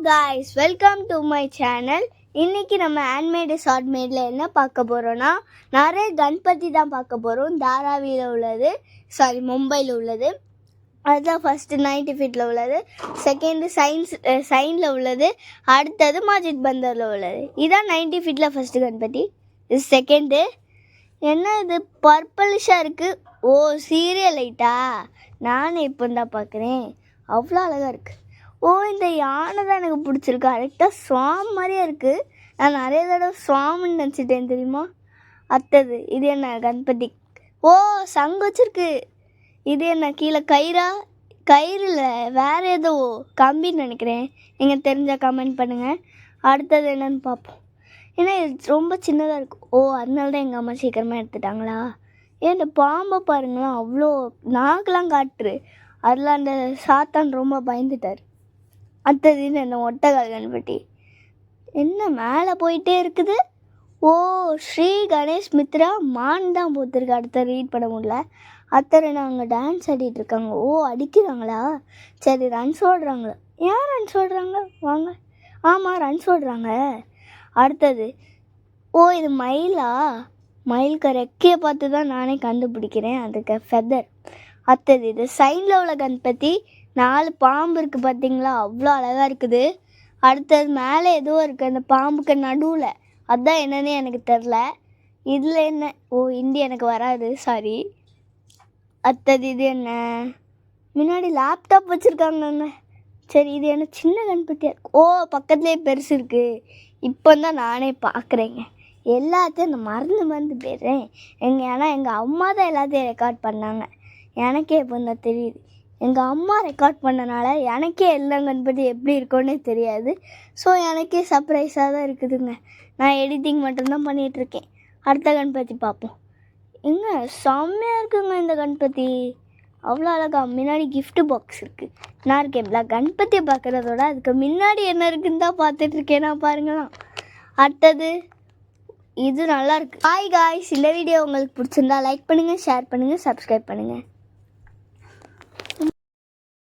guys, welcome to my channel. இன்னைக்கு நம்ம handmade short மேட்ல என்ன பார்க்க போறோம்னா நிறைய கணபதி தான் பார்க்க போறோம். தாராவியில் உள்ளது, மும்பையில் உள்ளது. அதுதான் ஃபர்ஸ்ட் 90 ஃபீட்டில் உள்ளது, செகண்ட் சைனில் உள்ளது, அடுத்தது மாஜித் பந்தரில் உள்ளது. இதான் 90 ஃபீட்டில் ஃபர்ஸ்ட் கணபதி. இது செகண்டு. என்ன இது பர்பிளிஷாக இருக்குது? ஓ, சீரியல் லைட்டா? நானே இப்போ தான் பார்க்குறேன். அவ்வளோ அழகாக இருக்குது. ஓ, இந்த யானை தான் எனக்கு பிடிச்சிருக்கு. கரெக்டாக ஸ்வாம் மாதிரியே இருக்குது. நான் நிறைய தடவை ஸ்வாம்னு நினச்சிட்டேன் தெரியுமா. அடுத்தது இது என்ன கணபதி? ஓ, சங்கு வச்சுருக்கு. இது என்ன கீழே கயிறில் வேறு ஏதோ கம்பின்னு நினைக்கிறேன். நீங்கள் தெரிஞ்சால் கமெண்ட் பண்ணுங்கள். அடுத்தது என்னன்னு பார்ப்போம். ஏன்னா இது ரொம்ப சின்னதாக இருக்கும். ஓ, அதனால தான் எங்கள் அம்மா சீக்கிரமாக எடுத்துட்டாங்களா? ஏன் இந்த பாம்பை பாருங்களா, அவ்வளோ நாக்கெலாம் காட்டுரு. அதில் அந்த சாத்தான் ரொம்ப பயந்துட்டார். அடுத்தது என்ன ஒட்டகால் கணபதி? என்ன மேலே போயிட்டே இருக்குது? ஓ, ஸ்ரீ கணேஷ் மித்ரா மான் தான் போத்திருக்கு. அடுத்த ரீட் பண்ண முடியல. அத்தனை அங்கே டான்ஸ் ஆடிட்டு இருக்காங்க. ஓ, அடிக்கிறாங்களா? சரி, ரன்ஸ் ஓடுறாங்களா? ஏன் ரன்ஸ் ஓடுறாங்க? வாங்க. ஆமாம், ரன்ஸ் ஓடுறாங்க. அடுத்தது ஓ, இது மயிலா? மயிலுக்கு ரெக்கையை பார்த்து தான் நானே கண்டுபிடிக்கிறேன். அதுக்கு ஃபெதர். அடுத்தது இது சைனில் உள்ள கணபதி. 4 பாம்பு இருக்குது பார்த்தீங்களா, அவ்வளோ அழகாக இருக்குது. அடுத்தது மேலே ஏதோ இருக்குது அந்த பாம்புக்கு நடுவில். அதுதான் என்னன்னு எனக்கு தெரில. இதில் என்ன? ஓ, இந்தி எனக்கு வராது, சாரி. அடுத்தது இது என்ன? முன்னாடி லேப்டாப் வச்சுருக்காங்கங்க. சரி, இது என்ன சின்ன கணபதியாக இருக்கு? ஓ, பக்கத்துலேயே பெருசு இருக்குது. இப்போ தான் நானே பார்க்குறேங்க. எல்லாத்தையும் நான் மறந்து போயிடுறேன். ஏன்னா எங்கள் அம்மா தான் எல்லாத்தையும் ரெக்கார்ட் பண்ணாங்க. எனக்கே இப்போ தான் தெரியுது. எங்கள் அம்மா ரெக்கார்ட் பண்ணனால எனக்கே எல்லா கணபதி எப்படி இருக்கும்னே தெரியாது. ஸோ எனக்கே சர்ப்ரைஸாக தான் இருக்குதுங்க. நான் எடிட்டிங் மட்டும்தான் பண்ணிகிட்ருக்கேன். அடுத்த கணபதி பார்ப்போம். செம்மையாக இருக்குங்க இந்த கணபதி, அவ்வளோ அழகா. முன்னாடி கிஃப்ட் பாக்ஸ் இருக்குது. நான் இருக்கேன் கணபதியை பார்க்குறதோட அதுக்கு முன்னாடி என்ன இருக்குன்னு தான் பார்த்துட்ருக்கேன். நான் பாருங்களாம். அடுத்தது இது நல்லாயிருக்கு. ஹாய் காய்ஸ், இந்த வீடியோ உங்களுக்கு பிடிச்சிருந்தா லைக் பண்ணுங்கள், ஷேர் பண்ணுங்கள், சப்ஸ்கிரைப் பண்ணுங்கள்.